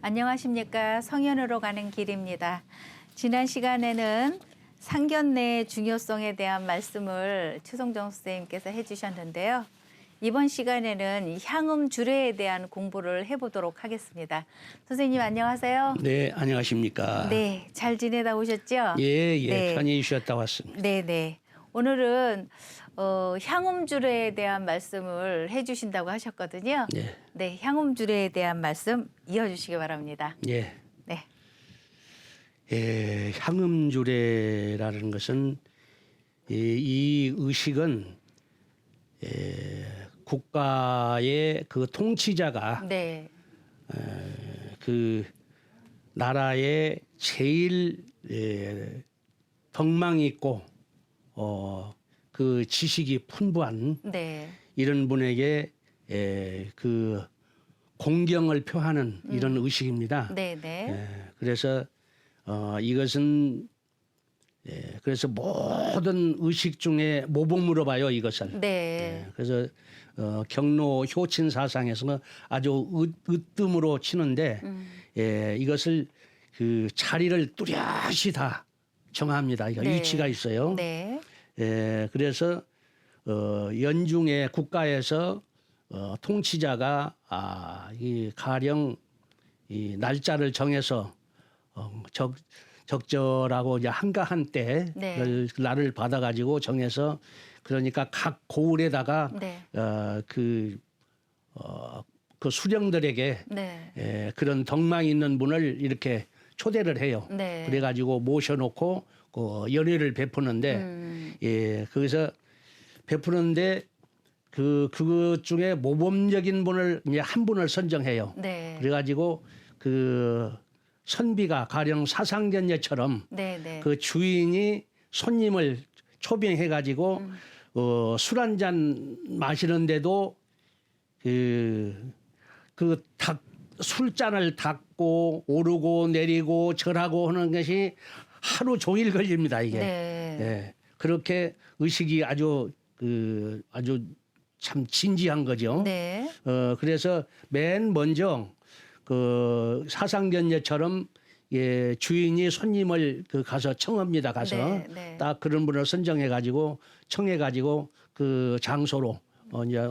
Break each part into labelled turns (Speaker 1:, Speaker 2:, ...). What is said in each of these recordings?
Speaker 1: 안녕하십니까. 성현으로 가는 길입니다. 지난 시간에는 상견례의 중요성에 대한 말씀을 최성정 선생님께서 해주셨는데요. 이번 시간에는 향음 주례에 대한 공부를 해보도록 하겠습니다. 선생님 안녕하세요.
Speaker 2: 네, 안녕하십니까.
Speaker 1: 네, 잘 지내다 오셨죠?
Speaker 2: 예,
Speaker 1: 네.
Speaker 2: 편히 쉬었다 왔습니다.
Speaker 1: 네. 오늘은 향음 주례에 대한 말씀을 해주신다고 하셨거든요. 네, 향음 주례에 대한 말씀 이어주시기 바랍니다.
Speaker 2: 예.
Speaker 1: 네.
Speaker 2: 향음주례라는 것은 이 의식은 국가의 그 통치자가
Speaker 1: 네.
Speaker 2: 그 나라의 제일 덕망이 있고 그 지식이 풍부한
Speaker 1: 네.
Speaker 2: 이런 분에게 그 공경을 표하는 이런 의식입니다.
Speaker 1: 네.
Speaker 2: 그래서 이것은 그래서 모든 의식 중에 모범으로 봐요, 이것을.
Speaker 1: 네.
Speaker 2: 그래서 경로 효친 사상에서는 아주 으뜸으로 치는데 이것을 그 자리를 뚜렷이 다 정합니다.
Speaker 1: 네.
Speaker 2: 위치가 있어요.
Speaker 1: 네.
Speaker 2: 그래서 연중에 국가에서 통치자가 이 가령 이 날짜를 정해서 적절하고 이제 한가한 때
Speaker 1: 네.
Speaker 2: 날을 받아가지고 정해서 그러니까 각 고을에다가
Speaker 1: 네.
Speaker 2: 그 수령들에게
Speaker 1: 네.
Speaker 2: 그런 덕망 있는 분을 이렇게 초대를 해요.
Speaker 1: 네.
Speaker 2: 그래가지고 모셔놓고 그 연회를 베푸는데 거기서 베푸는데 그것 중에 모범적인 분을 이제 한 분을 선정해요.
Speaker 1: 네.
Speaker 2: 그래가지고 그 선비가 가령 사상견례처럼
Speaker 1: 네.
Speaker 2: 그 주인이 손님을 초빙해가지고 술 한 잔 마시는데도 그 술잔을 닦고 오르고 내리고 절하고 하는 것이 하루 종일 걸립니다, 이게.
Speaker 1: 네.
Speaker 2: 그렇게 의식이 아주 참 진지한 거죠.
Speaker 1: 네.
Speaker 2: 그래서 맨 먼저 그 사상견례처럼 주인이 손님을 가서 청합니다. 가서
Speaker 1: 네.
Speaker 2: 딱 그런 분을 선정해 가지고 청해 가지고 그 장소로 이제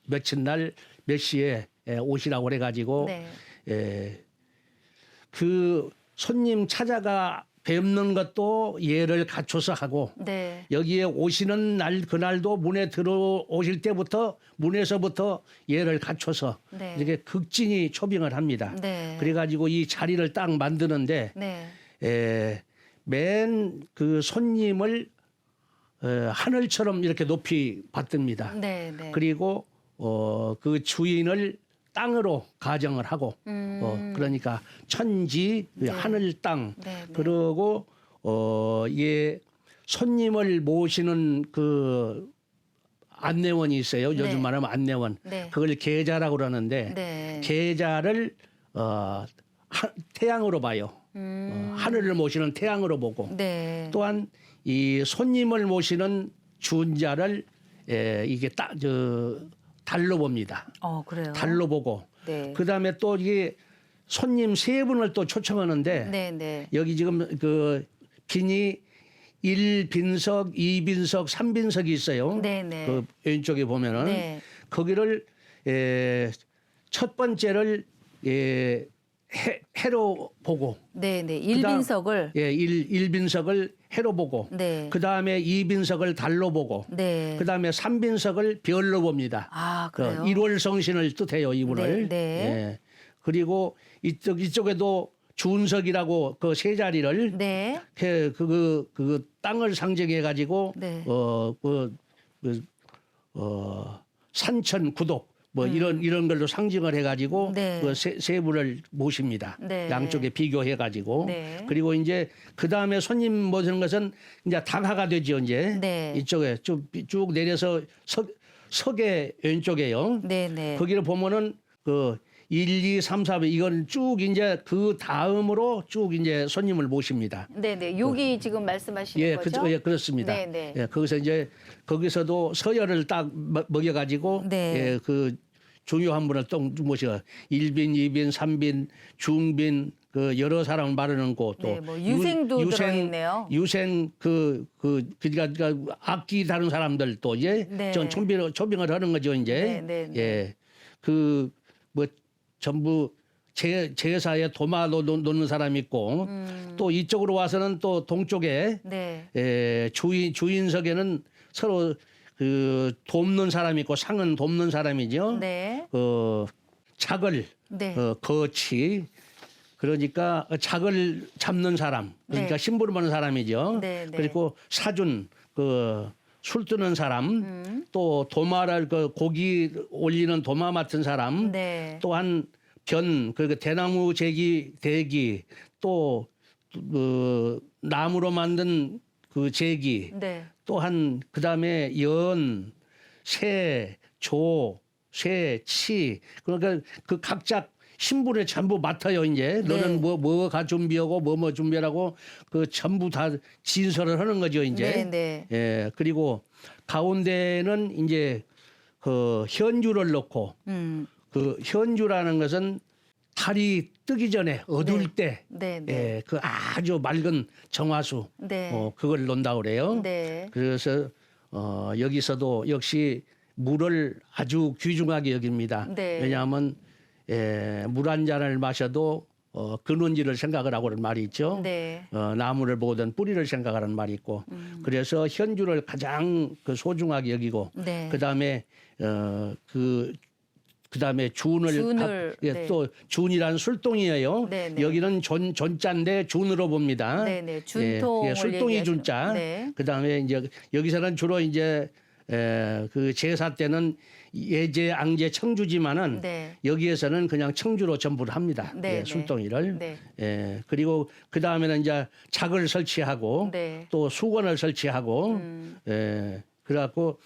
Speaker 2: 며칠 날 몇 시에 오시라고 그래 가지고
Speaker 1: 네.
Speaker 2: 그 손님 찾아가 뵙는 것도 예를 갖춰서 하고
Speaker 1: 네.
Speaker 2: 여기에 오시는 날 그날도 문에 들어오실 때부터 문에서부터 예를 갖춰서
Speaker 1: 네.
Speaker 2: 이렇게 극진히 초빙을 합니다.
Speaker 1: 네.
Speaker 2: 그래가지고 이 자리를 딱 만드는데
Speaker 1: 네.
Speaker 2: 맨 그 손님을 하늘처럼 이렇게 높이 받듭니다.
Speaker 1: 네.
Speaker 2: 그리고 그 주인을 땅으로 가정을 하고 그러니까 천지
Speaker 1: 네.
Speaker 2: 하늘 땅
Speaker 1: 네.
Speaker 2: 그러고 이게 손님을 모시는 그 안내원이 있어요.
Speaker 1: 네.
Speaker 2: 요즘 말하면 안내원.
Speaker 1: 네.
Speaker 2: 그걸 계자라고 그러는데
Speaker 1: 네.
Speaker 2: 계자를 태양으로 봐요. 하늘을 모시는 태양으로 보고
Speaker 1: 네.
Speaker 2: 또한 이 손님을 모시는 준자를 이게 달로 봅니다.
Speaker 1: 그래요.
Speaker 2: 달로 보고
Speaker 1: 네.
Speaker 2: 그다음에 또 이게 손님 세 분을 또 초청하는데
Speaker 1: 네.
Speaker 2: 여기 지금 그 빈이 1빈석, 2빈석, 3빈석이 있어요.
Speaker 1: 네.
Speaker 2: 그 왼쪽에 보면은
Speaker 1: 네.
Speaker 2: 거기를 첫 번째를 해로 보고
Speaker 1: 네. 1빈석을
Speaker 2: 1빈석을 해로 보고
Speaker 1: 네.
Speaker 2: 그다음에 2빈석을 달로 보고
Speaker 1: 네.
Speaker 2: 그다음에 3빈석을 별로 봅니다.
Speaker 1: 그래요.
Speaker 2: 1월 성신을 뜻해요, 이분을.
Speaker 1: 네.
Speaker 2: 예. 그리고 이쪽에도 준석이라고 그 세 자리를
Speaker 1: 네.
Speaker 2: 그 땅을 상징해 가지고
Speaker 1: 네.
Speaker 2: 산천 구독 뭐 이런 걸로 상징을 해가지고
Speaker 1: 네.
Speaker 2: 그 세 분을 모십니다.
Speaker 1: 네.
Speaker 2: 양쪽에 비교해가지고
Speaker 1: 네.
Speaker 2: 그리고 이제 그 다음에 손님 모시는 것은 이제 다가가 되죠. 이제
Speaker 1: 네.
Speaker 2: 이쪽에 쭉 내려서 석의 왼쪽에요.
Speaker 1: 네.
Speaker 2: 거기를 보면은 그 1, 2, 3, 4 이건 쭉 이제 그 다음으로 쭉 이제 손님을 모십니다.
Speaker 1: 네. 여기 지금 말씀하시는 거죠?
Speaker 2: 그렇습니다.
Speaker 1: 네.
Speaker 2: 거기서 이제 거기서도 서열을 딱 먹여가지고
Speaker 1: 네.
Speaker 2: 그 중요한 분을 또 모셔 1빈, 2빈, 3빈, 중빈 그 여러 사람을 마르는 곳 또
Speaker 1: 네, 뭐 유생도 들어있네요.
Speaker 2: 유생 그러니까 악기 다른 사람들 또 이제
Speaker 1: 네.
Speaker 2: 전 초빙을 하는 거죠 이제.
Speaker 1: 네, 네, 네.
Speaker 2: 예. 그 뭐 전부 제사에 도마 놓는 사람이 있고 또 이쪽으로 와서는 또 동쪽에
Speaker 1: 네.
Speaker 2: 주인석에는 서로 그 돕는 사람이 있고 상은 돕는 사람이죠.
Speaker 1: 네.
Speaker 2: 작을
Speaker 1: 네.
Speaker 2: 거치 그러니까 작을 잡는 사람 그러니까
Speaker 1: 네.
Speaker 2: 심부름 하는 사람이죠.
Speaker 1: 네, 네.
Speaker 2: 그리고 사준 술 뜨는 사람 또 도마를 고기 올리는 도마 맡은 사람
Speaker 1: 네.
Speaker 2: 또한 그리고 대나무 대기 또 나무로 만든 그 제기
Speaker 1: 네.
Speaker 2: 또한 그다음에 새, 치 그러니까 그 각자 신분에 전부 맡아요 이제 너는 뭐가 준비하고 뭐 준비하라고 그 전부 다 진설을 하는 거죠 이제.
Speaker 1: 네, 네.
Speaker 2: 예 그리고 가운데는 이제 그 현주를 넣고 그 현주라는 것은 달이 뜨기 전에 어두울 때
Speaker 1: 네, 네.
Speaker 2: 예, 그 아주 맑은 정화수
Speaker 1: 네.
Speaker 2: 그걸 논다고 그래요.
Speaker 1: 네.
Speaker 2: 그래서 여기서도 역시 물을 아주 귀중하게 여깁니다.
Speaker 1: 네.
Speaker 2: 왜냐하면 물 한 잔을 마셔도 근원지를 생각을 하고는 말이 있죠.
Speaker 1: 네.
Speaker 2: 나무를 보든 뿌리를 생각하는 말이 있고 그래서 현주를 가장 소중하게 여기고
Speaker 1: 네.
Speaker 2: 그다음에 그다음에 준을
Speaker 1: 네.
Speaker 2: 또 준이라는 술동이에요.
Speaker 1: 네, 네.
Speaker 2: 여기는 존자인데 준으로 봅니다.
Speaker 1: 네, 네. 준통을
Speaker 2: 예, 술동이
Speaker 1: 얘기하시는-
Speaker 2: 준자.
Speaker 1: 네.
Speaker 2: 그다음에 이제 여기서는 주로 이제 그 제사 때는 예제, 앙제, 청주지만은
Speaker 1: 네.
Speaker 2: 여기에서는 그냥 청주로 전부를 합니다.
Speaker 1: 네,
Speaker 2: 예,
Speaker 1: 네.
Speaker 2: 술동이를.
Speaker 1: 네.
Speaker 2: 예, 그리고 그 다음에는 이제 작을 설치하고
Speaker 1: 네.
Speaker 2: 또 수건을 설치하고 예, 그래갖고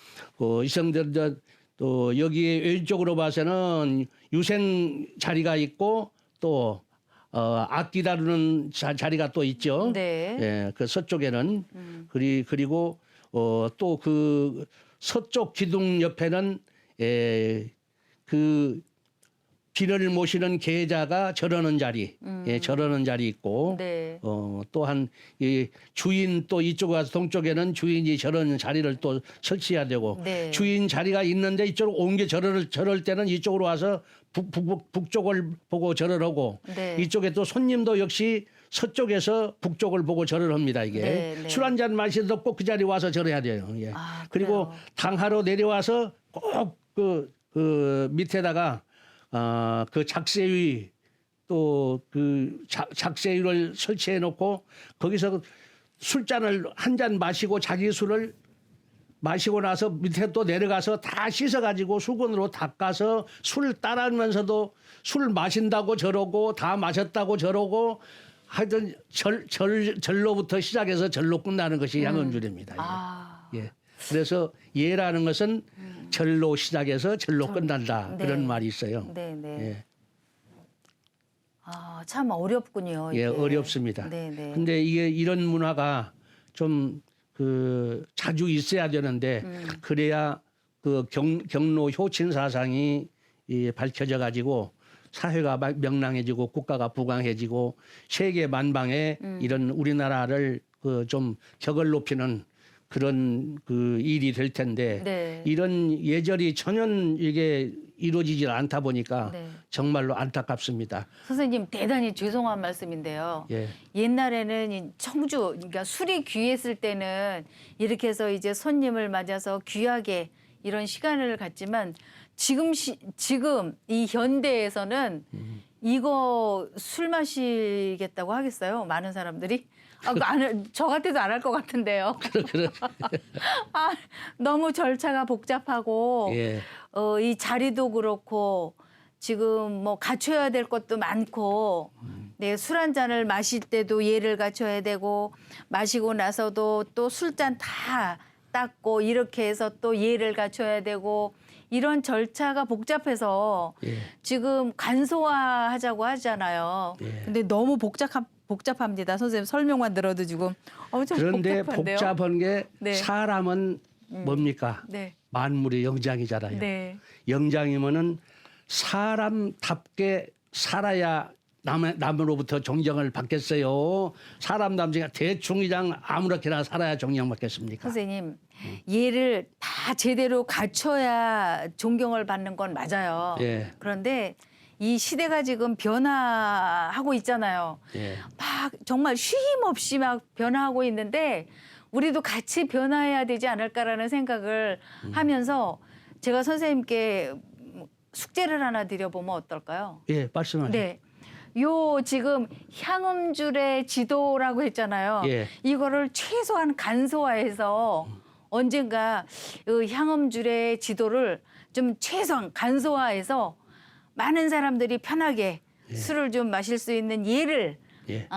Speaker 2: 이성들 또 여기 왼쪽으로 봐서는 유생 자리가 있고 또 악기 다루는 자리가 또 있죠.
Speaker 1: 네.
Speaker 2: 예, 그 서쪽에는 그리고 또 그 서쪽 기둥 옆에는 그 비를 모시는 계자가 절하는 자리, 절하는 자리 있고
Speaker 1: 네.
Speaker 2: 또한 이 주인 또 이쪽 와서 동쪽에는 주인이 절하는 자리를 또 설치해야 되고
Speaker 1: 네.
Speaker 2: 주인 자리가 있는데 이쪽으로 옮겨 절할 때는 이쪽으로 와서 북쪽을 보고 절을 하고
Speaker 1: 네.
Speaker 2: 이쪽에 또 손님도 역시 서쪽에서 북쪽을 보고 절을 합니다. 이게
Speaker 1: 네, 네.
Speaker 2: 술 한 잔 마시도 꼭 그 자리 와서 절해야 돼요. 예.
Speaker 1: 아,
Speaker 2: 그리고
Speaker 1: 그래요?
Speaker 2: 당하러 내려와서 꼭 그 밑에다가 그 작세위 또 그 작세위를 설치해 놓고 거기서 술잔을 한 잔 마시고 자기 술을 마시고 나서 밑에 또 내려가서 다 씻어가지고 수건으로 닦아서 술 따라하면서도 술 마신다고 저러고 다 마셨다고 저러고 하여튼 절로부터 시작해서 절로 끝나는 것이 양언줄입니다.
Speaker 1: 아.
Speaker 2: 예. 그래서 예라는 것은 절로 시작해서 절로 끝난다
Speaker 1: 네.
Speaker 2: 그런 말이 있어요.
Speaker 1: 네, 네.
Speaker 2: 예.
Speaker 1: 아, 참 어렵군요.
Speaker 2: 예,
Speaker 1: 이게.
Speaker 2: 어렵습니다.
Speaker 1: 네, 네.
Speaker 2: 근데 이게 이런 문화가 좀 자주 있어야 되는데 그래야 그 경로 효친 사상이 밝혀져 가지고 사회가 명랑해지고 국가가 부강해지고 세계 만방에 이런 우리나라를 좀 격을 높이는 그런 일이 될 텐데
Speaker 1: 네.
Speaker 2: 이런 예절이 전혀 이게 이루어지지 않다 보니까
Speaker 1: 네.
Speaker 2: 정말로 안타깝습니다.
Speaker 1: 선생님 대단히 죄송한 말씀인데요.
Speaker 2: 예.
Speaker 1: 옛날에는 이 청주, 그러니까 술이 귀했을 때는 이렇게 해서 이제 손님을 맞아서 귀하게 이런 시간을 갖지만 지금 이 현대에서는 이거 술 마시겠다고 하겠어요? 많은 사람들이? 저 같아도 안 할 것 같은데요. 아, 너무 절차가 복잡하고
Speaker 2: 예.
Speaker 1: 이 자리도 그렇고 지금 뭐 갖춰야 될 것도 많고 네, 술 한 잔을 마실 때도 예를 갖춰야 되고 마시고 나서도 또 술잔 다 닦고 이렇게 해서 또 예를 갖춰야 되고 이런 절차가 복잡해서
Speaker 2: 예.
Speaker 1: 지금 간소화하자고 하잖아요.
Speaker 2: 예.
Speaker 1: 근데 너무 복잡합니다. 선생님 설명만 들어도 지금 엄청
Speaker 2: 그런데
Speaker 1: 복잡한데요.
Speaker 2: 복잡한 게
Speaker 1: 네.
Speaker 2: 사람은 뭡니까?
Speaker 1: 네.
Speaker 2: 만물의 영장이잖아요.
Speaker 1: 네.
Speaker 2: 영장이면은 사람답게 살아야 남으로부터 존경을 받겠어요. 사람답게 대충 그냥 아무렇게나 살아야 존경받겠습니까?
Speaker 1: 선생님, 얘를 다 제대로 갖춰야 존경을 받는 건 맞아요.
Speaker 2: 예.
Speaker 1: 그런데 이 시대가 지금 변화하고 있잖아요.
Speaker 2: 예.
Speaker 1: 막 정말 쉼 없이 막 변화하고 있는데 우리도 같이 변화해야 되지 않을까라는 생각을 하면서 제가 선생님께 숙제를 하나 드려보면 어떨까요?
Speaker 2: 예, 말씀하세요.
Speaker 1: 네. 요 지금 향음줄의 지도라고 했잖아요.
Speaker 2: 예.
Speaker 1: 이거를 최소한 간소화해서 언젠가 그 향음줄의 지도를 좀 최소한 간소화해서 많은 사람들이 편하게 술을 좀 마실 수 있는 예를
Speaker 2: 예.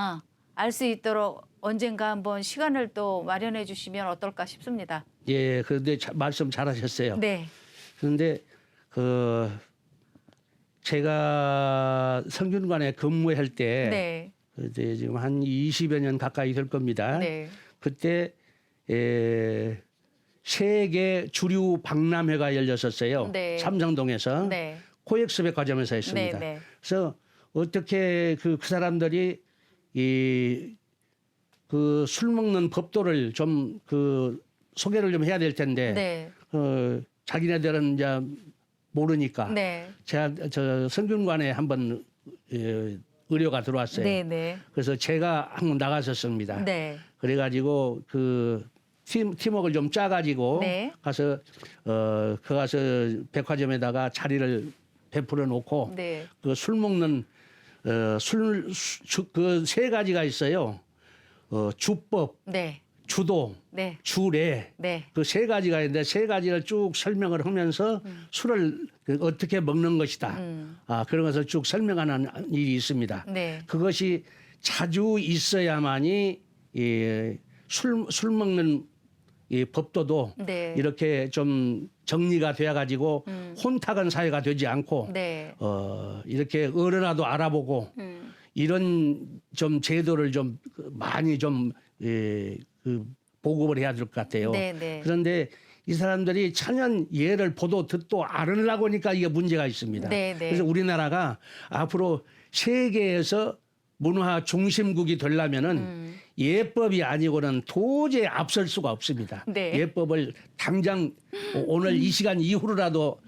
Speaker 1: 알 수 있도록 언젠가 한번 시간을 또 마련해 주시면 어떨까 싶습니다.
Speaker 2: 예, 그런데 말씀 잘하셨어요.
Speaker 1: 네.
Speaker 2: 그런데 제가 성균관에 근무할 때
Speaker 1: 네.
Speaker 2: 그때 지금 한 20여 년 가까이 될 겁니다.
Speaker 1: 네.
Speaker 2: 그때 세계 주류 박람회가 열렸었어요.
Speaker 1: 네.
Speaker 2: 삼성동에서
Speaker 1: 네.
Speaker 2: 코엑스 백화점에서 했습니다.
Speaker 1: 네, 네.
Speaker 2: 그래서 어떻게 그 사람들이 그 술 먹는 법도를 좀 그 소개를 좀 해야 될 텐데
Speaker 1: 네.
Speaker 2: 자기네들은 이제 모르니까
Speaker 1: 네.
Speaker 2: 제가 저 성균관에 한번 의료가 들어왔어요.
Speaker 1: 네. 네.
Speaker 2: 그래서 제가 한번 나갔었습니다.
Speaker 1: 네.
Speaker 2: 그래가지고 그 팀워크를 좀 짜가지고
Speaker 1: 네.
Speaker 2: 가서 가서 백화점에다가 자리를 베풀어 놓고
Speaker 1: 네.
Speaker 2: 그 술 먹는 그 세 가지가 있어요. 주법,
Speaker 1: 네.
Speaker 2: 주도,
Speaker 1: 네.
Speaker 2: 주례.
Speaker 1: 네.
Speaker 2: 그 세 가지가 있는데 세 가지를 쭉 설명을 하면서 술을 어떻게 먹는 것이다. 그런 것을 쭉 설명하는 일이 있습니다.
Speaker 1: 네.
Speaker 2: 그것이 자주 있어야만이 술 먹는 이 법도도
Speaker 1: 네.
Speaker 2: 이렇게 좀 정리가 되어 가지고 혼탁한 사회가 되지 않고
Speaker 1: 네.
Speaker 2: 이렇게 어른아도 알아보고 이런 좀 제도를 좀 많이 좀 그 보급을 해야 될 것 같아요.
Speaker 1: 네, 네.
Speaker 2: 그런데 이 사람들이 천연 예를 보도 듣도 알으려고 하니까 이게 문제가 있습니다.
Speaker 1: 네, 네.
Speaker 2: 그래서 우리나라가 앞으로 세계에서 문화 중심국이 되려면은 예법이 아니고는 도저히 앞설 수가 없습니다.
Speaker 1: 네.
Speaker 2: 예법을 당장 오늘 이 시간 이후로라도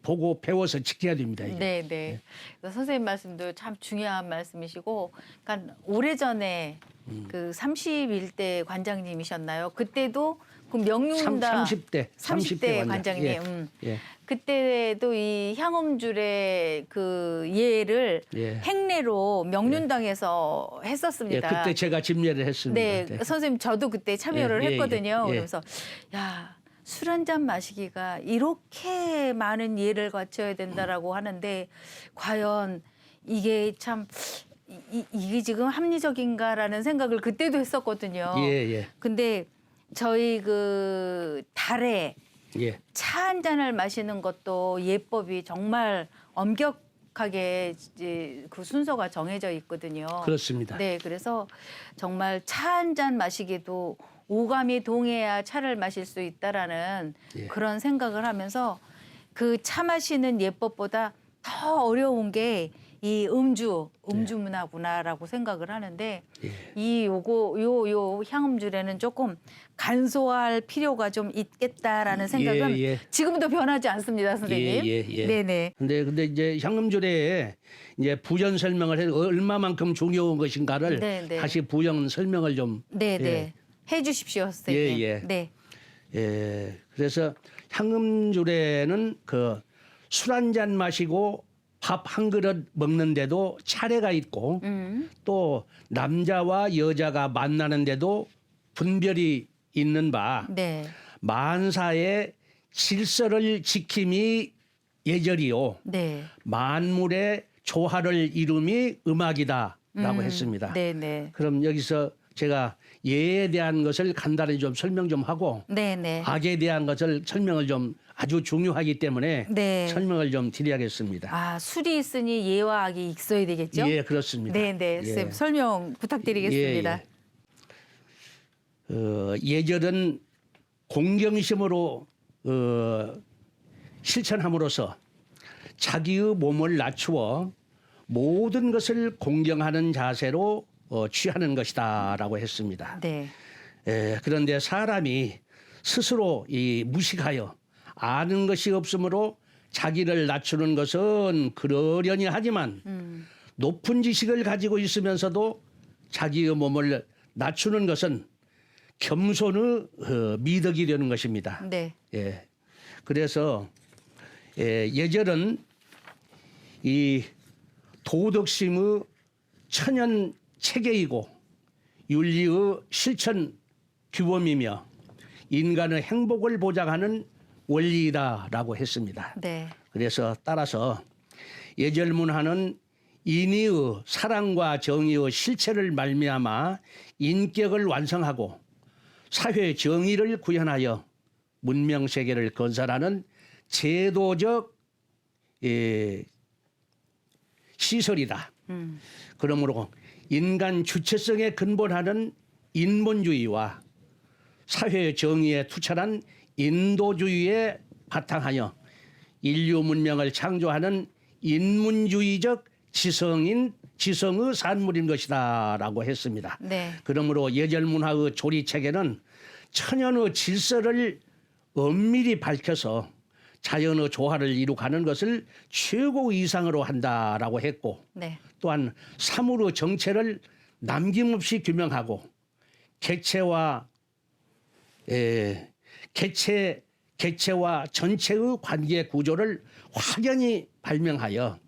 Speaker 2: 보고 배워서 지켜야 됩니다. 이게.
Speaker 1: 네, 네. 선생님 말씀도 참 중요한 말씀이시고, 그러니까 오래전에 그 31대 관장님이셨나요? 그때도 그 명륜다
Speaker 2: 30대
Speaker 1: 관장님.
Speaker 2: 예.
Speaker 1: 그때도 이 향음줄의 그 예를
Speaker 2: 예.
Speaker 1: 행례로 명륜당에서
Speaker 2: 예,
Speaker 1: 했었습니다.
Speaker 2: 그때 제가 집례를 했습니다.
Speaker 1: 네, 선생님 저도 그때 참여를
Speaker 2: 예, 예,
Speaker 1: 했거든요.
Speaker 2: 예.
Speaker 1: 그래서 야, 술 한 잔 마시기가 이렇게 많은 예를 갖춰야 된다라고 하는데 과연 이게 참 이게 지금 합리적인가라는 생각을 그때도 했었거든요.
Speaker 2: 예, 예.
Speaker 1: 근데 저희 그 달에
Speaker 2: 예.
Speaker 1: 차 한 잔을 마시는 것도 예법이 정말 엄격하게 이제 그 순서가 정해져 있거든요.
Speaker 2: 그렇습니다.
Speaker 1: 네, 그래서 정말 차 한 잔 마시기도 오감이 동해야 차를 마실 수 있다라는
Speaker 2: 예.
Speaker 1: 그런 생각을 하면서 그 차 마시는 예법보다 더 어려운 게 이 음주 문화구나라고 생각을 하는데
Speaker 2: 예.
Speaker 1: 이 요 향음줄에는 조금 간소화할 필요가 좀 있겠다라는 생각은
Speaker 2: 예.
Speaker 1: 지금도 변하지 않습니다, 선생님.
Speaker 2: 예.
Speaker 1: 네네.
Speaker 2: 근데 이제 향음주례에 이제 부연 설명을 해서 얼마만큼 중요한 것인가를
Speaker 1: 네, 네.
Speaker 2: 다시 부연 설명을 좀
Speaker 1: 네네.
Speaker 2: 예.
Speaker 1: 해주십시오, 선생님.
Speaker 2: 예.
Speaker 1: 네.
Speaker 2: 예. 그래서 향음주례는 그 술 한 잔 마시고 밥 한 그릇 먹는데도 차례가 있고 또 남자와 여자가 만나는데도 분별이 있는 바
Speaker 1: 네.
Speaker 2: 만사의 질서를 지킴이 예절이요
Speaker 1: 네.
Speaker 2: 만물의 조화를 이룸이 음악이다라고 했습니다.
Speaker 1: 네네.
Speaker 2: 그럼 여기서 제가 예에 대한 것을 간단히 좀 설명 좀 하고
Speaker 1: 네네.
Speaker 2: 악에 대한 것을 설명을 좀 아주 중요하기 때문에
Speaker 1: 네.
Speaker 2: 설명을 좀 드려야겠습니다.
Speaker 1: 아, 술이 있으니 예와 악이 있어야 되겠죠?
Speaker 2: 예, 그렇습니다.
Speaker 1: 네네. 선생님 설명 부탁드리겠습니다.
Speaker 2: 예절은 공경심으로 실천함으로써 자기의 몸을 낮추어 모든 것을 공경하는 자세로 취하는 것이다라고 했습니다.
Speaker 1: 네.
Speaker 2: 그런데 사람이 스스로 이 무식하여 아는 것이 없으므로 자기를 낮추는 것은 그러려니 하지만 높은 지식을 가지고 있으면서도 자기의 몸을 낮추는 것은 겸손의 미덕이 되는 것입니다.
Speaker 1: 네.
Speaker 2: 그래서 예절은 이 도덕심의 천연 체계이고 윤리의 실천 규범이며 인간의 행복을 보장하는 원리이다라고 했습니다.
Speaker 1: 네.
Speaker 2: 그래서 따라서 예절 문화는 인의의 사랑과 정의의 실체를 말미암아 인격을 완성하고 사회 정의를 구현하여 문명 세계를 건설하는 제도적 시설이다. 그러므로 인간 주체성에 근본하는 인본주의와 사회 정의에 투철한 인도주의에 바탕하여 인류 문명을 창조하는 인문주의적 지성의 산물인 것이다라고 했습니다.
Speaker 1: 네.
Speaker 2: 그러므로 예절 문화의 조리 체계는 천연의 질서를 엄밀히 밝혀서 자연의 조화를 이루가는 것을 최고 이상으로 한다라고 했고
Speaker 1: 네.
Speaker 2: 또한 사물의 정체를 남김없이 규명하고 개체와 전체의 관계 구조를 확연히 발명하여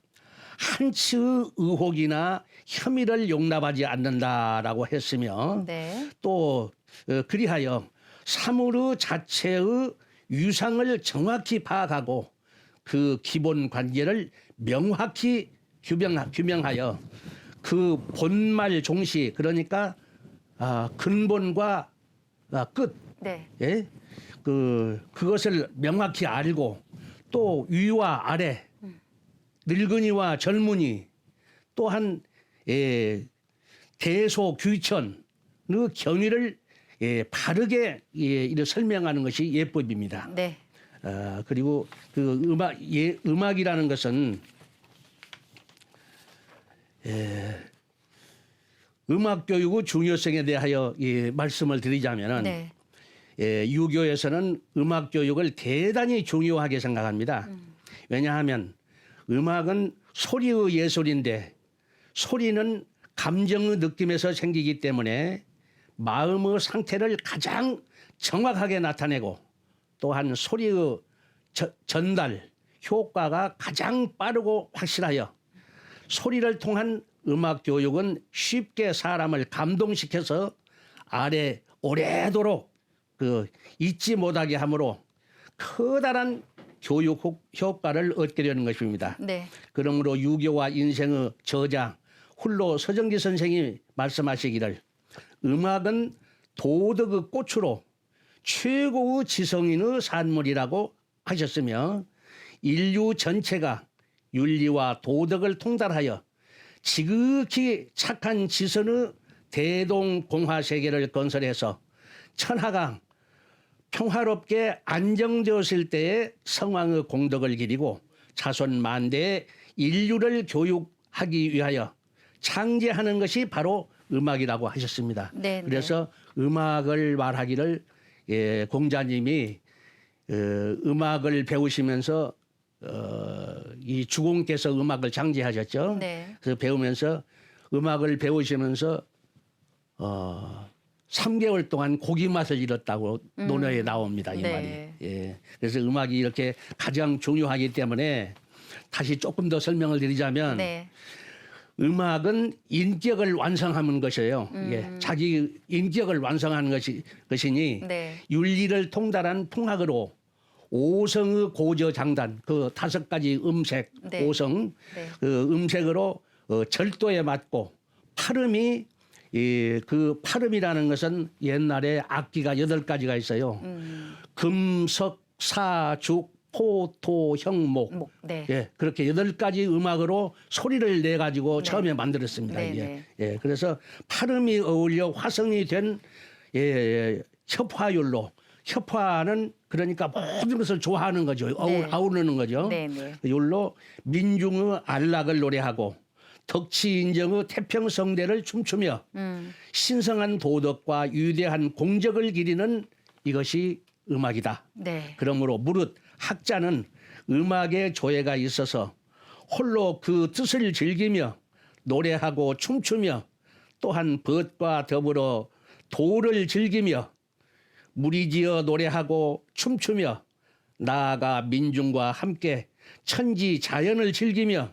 Speaker 2: 한치의 의혹이나 혐의를 용납하지 않는다라고 했으며
Speaker 1: 네.
Speaker 2: 또 그리하여 사물의 자체의 유상을 정확히 파악하고 그 기본 관계를 명확히 규명하여 그 본말 종시 그러니까 근본과 끝
Speaker 1: 네.
Speaker 2: 그것을 명확히 알고 또 위와 아래 늙은이와 젊은이 또한 대소규천의 경위를 바르게 이렇게 설명하는 것이 예법입니다.
Speaker 1: 네.
Speaker 2: 그리고 그 음악이라는 것은 음악 교육의 중요성에 대하여 말씀을 드리자면은
Speaker 1: 네.
Speaker 2: 유교에서는 음악 교육을 대단히 중요하게 생각합니다. 왜냐하면 음악은 소리의 예술인데 소리는 감정의 느낌에서 생기기 때문에 마음의 상태를 가장 정확하게 나타내고 또한 소리의 전달 효과가 가장 빠르고 확실하여 소리를 통한 음악 교육은 쉽게 사람을 감동시켜서 아래 오래도록 잊지 못하게 하므로 커다란 교육 효과를 얻게 되는 것입니다.
Speaker 1: 네.
Speaker 2: 그러므로 유교와 인생의 저자 훌로 서정기 선생이 말씀하시기를 음악은 도덕의 꽃으로 최고의 지성인의 산물이라고 하셨으며 인류 전체가 윤리와 도덕을 통달하여 지극히 착한 지선의 대동공화 세계를 건설해서 천하가 평화롭게 안정되었을 때에 성왕의 공덕을 기리고 자손 만대의 인류를 교육하기 위하여 창제하는 것이 바로 음악이라고 하셨습니다.
Speaker 1: 네,
Speaker 2: 그래서 음악을 말하기를 공자님이 음악을 배우시면서 이 주공께서 음악을 창제하셨죠.
Speaker 1: 네.
Speaker 2: 그래서 배우면서 음악을 배우시면서 3개월 동안 고기 맛을 잃었다고 논어에 나옵니다. 이
Speaker 1: 네.
Speaker 2: 말이. 그래서 음악이 이렇게 가장 중요하기 때문에 다시 조금 더 설명을 드리자면
Speaker 1: 네.
Speaker 2: 음악은 인격을 완성하는 것이에요. 자기 인격을 완성하는 것이니
Speaker 1: 네.
Speaker 2: 윤리를 통달한 풍악으로 오성의 고저장단 그 5가지 음색
Speaker 1: 네.
Speaker 2: 오성
Speaker 1: 네.
Speaker 2: 그 음색으로 절도에 맞고 파름이 그 파름이라는 것은 옛날에 악기가 8가지가 있어요. 금석 사죽 포토 형목
Speaker 1: 네.
Speaker 2: 그렇게 8가지 음악으로 소리를 내 가지고 처음에 만들었습니다.
Speaker 1: 네,
Speaker 2: 그래서 파름이 어울려 화성이 된 협화율로 협화는 그러니까 모든 것을 좋아하는 거죠.
Speaker 1: 네.
Speaker 2: 아우르는 거죠.
Speaker 1: 네네.
Speaker 2: 이걸로 민중의 안락을 노래하고 덕치 인정의 태평성대를 춤추며 신성한 도덕과 위대한 공적을 기리는 이것이 음악이다.
Speaker 1: 네.
Speaker 2: 그러므로 무릇 학자는 음악의 조예가 있어서 홀로 그 뜻을 즐기며 노래하고 춤추며 또한 벗과 더불어 도를 즐기며 무리지어 노래하고 춤추며 나아가 민중과 함께 천지 자연을 즐기며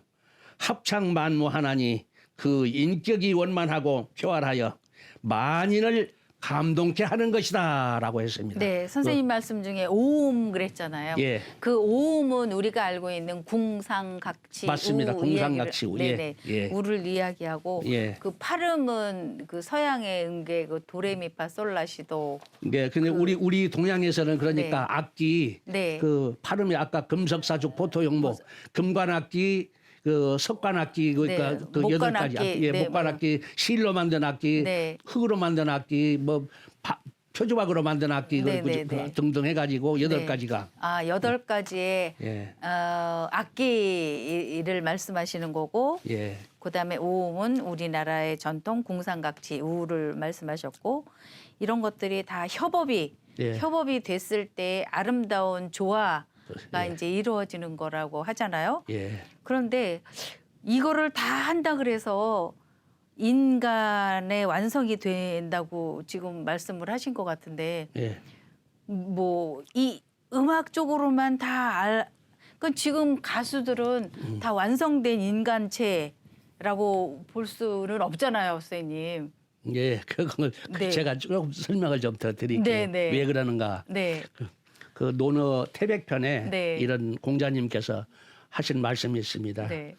Speaker 2: 합창만무하나니 그 인격이 원만하고 표활하여 만인을 감동케 하는 것이다라고 했습니다.
Speaker 1: 네, 선생님 말씀 중에 오음 그랬잖아요.
Speaker 2: 예.
Speaker 1: 그 오음은 우리가 알고 있는 궁상각치
Speaker 2: 맞습니다.
Speaker 1: 우
Speaker 2: 궁상각치 우. 예.
Speaker 1: 네네.
Speaker 2: 예.
Speaker 1: 우를 이야기하고
Speaker 2: 예.
Speaker 1: 그 파름은 그 서양의 음계 그 도레미파 솔라시도.
Speaker 2: 네, 근데 우리 동양에서는 그러니까
Speaker 1: 네.
Speaker 2: 악기
Speaker 1: 네.
Speaker 2: 그 파름이 아까 금석사죽 보토용목 금관악기 그 석관악기 그러니까
Speaker 1: 네,
Speaker 2: 그 여덟 가지
Speaker 1: 목관악기,
Speaker 2: 악기, 예,
Speaker 1: 네,
Speaker 2: 목관악기, 실로 만든 악기,
Speaker 1: 네.
Speaker 2: 흙으로 만든 악기, 뭐 표주박으로 만든 악기
Speaker 1: 네,
Speaker 2: 그
Speaker 1: 네, 네.
Speaker 2: 등등 해가지고 여덟
Speaker 1: 네.
Speaker 2: 가지가
Speaker 1: 아, 8가지의
Speaker 2: 예,
Speaker 1: 악기를 말씀하시는 거고
Speaker 2: 예,
Speaker 1: 그다음에 오음은 우리나라의 전통 궁상각치 우를 말씀하셨고 이런 것들이 다 협업이
Speaker 2: 예.
Speaker 1: 됐을 때 아름다운 조화가
Speaker 2: 예.
Speaker 1: 이제 이루어지는 거라고 하잖아요.
Speaker 2: 예,
Speaker 1: 그런데 이거를 다 한다 그래서 인간의 완성이 된다고 지금 말씀을 하신 것 같은데
Speaker 2: 예,
Speaker 1: 뭐 이 음악 쪽으로만 그 지금 가수들은 다 완성된 인간체라고 볼 수는 없잖아요, 선생님.
Speaker 2: 예, 그걸
Speaker 1: 네.
Speaker 2: 제가 조금 설명을 좀 더 드릴게요.
Speaker 1: 네, 네.
Speaker 2: 왜 그러는가?
Speaker 1: 네,
Speaker 2: 그 논어 태백편에
Speaker 1: 네.
Speaker 2: 이런 공자님께서 하신 말씀이 있습니다.
Speaker 1: 네,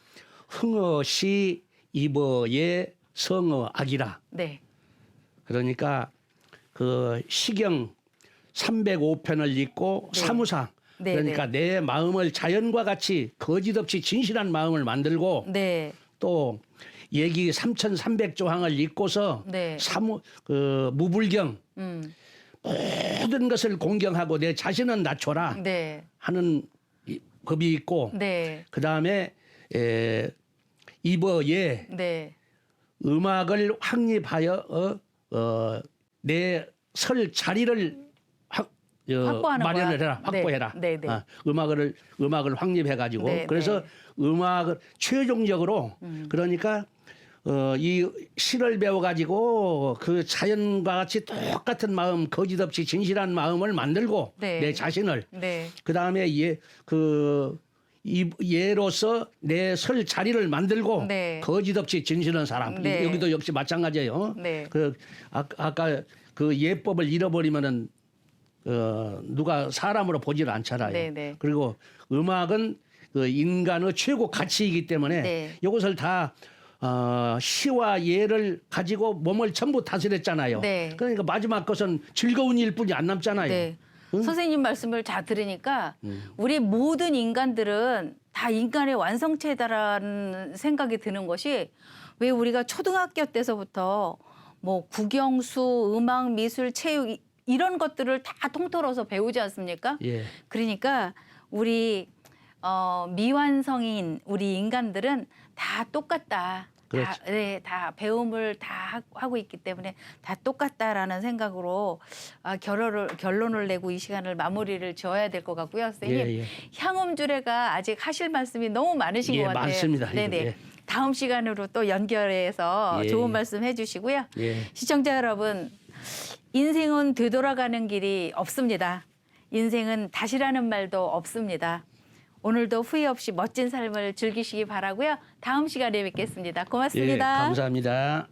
Speaker 2: 흥어시 이버예 성어 악이라.
Speaker 1: 네,
Speaker 2: 그러니까 그 시경 305편을 읽고
Speaker 1: 네.
Speaker 2: 사무상
Speaker 1: 네,
Speaker 2: 그러니까 내 마음을 자연과 같이 거짓없이 진실한 마음을 만들고
Speaker 1: 네,
Speaker 2: 또 얘기 3,300조항을 읽고서
Speaker 1: 네.
Speaker 2: 무불경
Speaker 1: 음,
Speaker 2: 모든 것을 공경하고 내 자신은 낮춰라
Speaker 1: 네,
Speaker 2: 하는 법이 있고
Speaker 1: 네,
Speaker 2: 그 다음에 이버예
Speaker 1: 네,
Speaker 2: 음악을 확립하여 내 설 자리를
Speaker 1: 확보하는
Speaker 2: 마련을
Speaker 1: 거야.
Speaker 2: 해라, 확보해라.
Speaker 1: 네, 네, 네.
Speaker 2: 음악을 확립해 가지고
Speaker 1: 네,
Speaker 2: 그래서
Speaker 1: 네.
Speaker 2: 음악을 최종적으로 그러니까 이 시를 배워 가지고 그 자연과 같이 똑같은 마음, 거짓 없이 진실한 마음을 만들고
Speaker 1: 네.
Speaker 2: 내 자신을
Speaker 1: 네,
Speaker 2: 그 다음에 예로서 내 설 자리를 만들고
Speaker 1: 네.
Speaker 2: 거짓 없이 진실한 사람.
Speaker 1: 네.
Speaker 2: 여기도 역시 마찬가지예요.
Speaker 1: 네.
Speaker 2: 아까 그 예법을 잃어버리면은 누가 사람으로 보지를 않잖아요.
Speaker 1: 네, 네.
Speaker 2: 그리고 음악은 그 인간의 최고 가치이기 때문에
Speaker 1: 네.
Speaker 2: 이것을 다 시와 예를 가지고 몸을 전부 다스렸잖아요.
Speaker 1: 네.
Speaker 2: 그러니까 마지막 것은 즐거운 일뿐이 안 남잖아요.
Speaker 1: 네. 선생님 말씀을 잘 들으니까 우리 모든 인간들은 다 인간의 완성체다라는 생각이 드는 것이 왜 우리가 초등학교 때서부터 뭐 국영수, 음악, 미술, 체육 이런 것들을 다 통틀어서 배우지 않습니까?
Speaker 2: 예.
Speaker 1: 그러니까 우리 미완성인 우리 인간들은 다 똑같다.
Speaker 2: 그렇죠.
Speaker 1: 다 배움을 다 하고 있기 때문에 다 똑같다라는 생각으로 결론을 내고 이 시간을 마무리를 지어야 될 것 같고요, 선생님.
Speaker 2: 예, 예.
Speaker 1: 향음주례가 아직 하실 말씀이 너무 많으신
Speaker 2: 예,
Speaker 1: 것 같아요.
Speaker 2: 많습니다.
Speaker 1: 네네.
Speaker 2: 예.
Speaker 1: 다음 시간으로 또 연결해서
Speaker 2: 예,
Speaker 1: 좋은
Speaker 2: 예.
Speaker 1: 말씀 해주시고요.
Speaker 2: 예.
Speaker 1: 시청자 여러분, 인생은 되돌아가는 길이 없습니다. 인생은 다시라는 말도 없습니다. 오늘도 후회 없이 멋진 삶을 즐기시기 바라고요. 다음 시간에 뵙겠습니다.
Speaker 2: 예,
Speaker 1: 고맙습니다.
Speaker 2: 감사합니다.